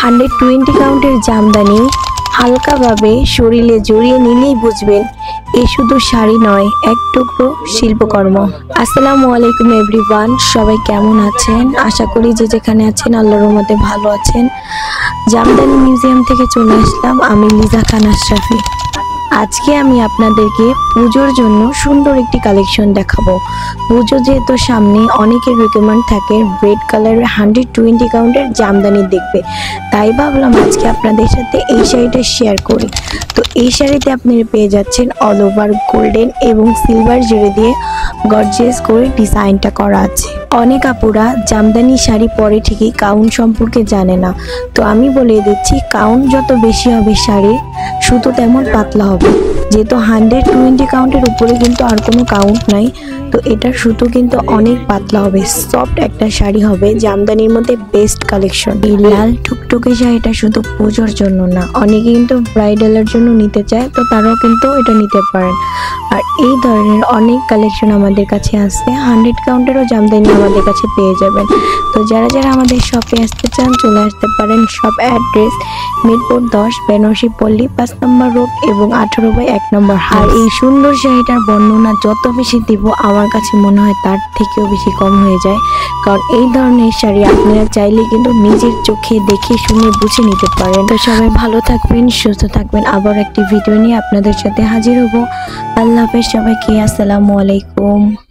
120 কাউন্টের জামদানি হালকাভাবে শরীরে জড়িয়ে নিলেই বুঝবেন এ শুধু শাড়ি নয়, এক টুকরো শিল্পকর্ম। আসসালামু আলাইকুম এভরিওয়ান, সবাই কেমন আছেন? আশা করি যে যেখানে আছেন আল্লাহর রহমতে ভালো আছেন। জামদানি মিউজিয়াম থেকে চলে আসলাম আমি লিজা খান আশরাফি। আজকে আমি আপনাদেরকে পুজোর জন্য সুন্দর একটি কালেকশন দেখাবো। পুজো যেহেতু সামনে, অনেকের রিকোয়ারমেন্ট থাকে রেড কালারের 120 কাউন্টের জামদানি দেখবে, তাই ভাবলাম আজকে আপনাদের সাথে এই শাড়িটা শেয়ার করি। তো এই শাড়িতে আপনারা পেয়ে যাচ্ছেন অল ওভার গোল্ডেন এবং সিলভার জরি দিয়ে গর্জিয়াস করে ডিজাইনটা করা আছে। অনেক আপুরা জামদানি শাড়ি পরে ঠিকই কাউন্ট সম্পর্কে জানে না, তো আমি বলে দিচ্ছি কাউন্ট যত বেশি হবে শাড়ির সুতো তেমন পাতলা হবে। যেহেতু 120 কাউন্টের উপরে কিন্তু আর কোনো কাউন্ট নাই, তো এটার সুতো কিন্তু অনেক পাতলা হবে, সফট একটা শাড়ি হবে। জামদানির মধ্যে বেস্ট কালেকশন। এই লাল টুকটুকে শাড়িটা শুধু পুজোর জন্য না, অনেকে কিন্তু ব্রাইডালের জন্য নিতে চায়, তো তারাও কিন্তু এটা নিতে পারেন। আর এই ধরনের অনেক কালেকশন আমাদের কাছে আছে, 100 কাউন্টেরও জামদানি আমাদের কাছে পেয়ে যাবেন। তো যারা যারা আমাদের শপে আসতে চান চলে আসতে পারেন। শপ অ্যাড্রেস মিরপুর 10 বেনারসি পল্লী 5 নম্বর রোড এবং 18/1 নম্বর। আর এই সুন্দর শাড়িটার বর্ণনা যত বেশি দিব আমার কাছে মনে হয় তার থেকেও বেশি কম হয়ে যায়, কারণ এই ধরনের শাড়ি আপনারা চাইলে কিন্তু নিজের চোখে দেখে শুনে বুঝে নিতে পারেন। তো সবাই ভালো থাকবেন, সুস্থ থাকবেন। আবার একটি ভিডিও নিয়ে আপনাদের সাথে হাজির হব। আল্লাহ হাফেজ সবাইকে, আসসালামু আলাইকুম।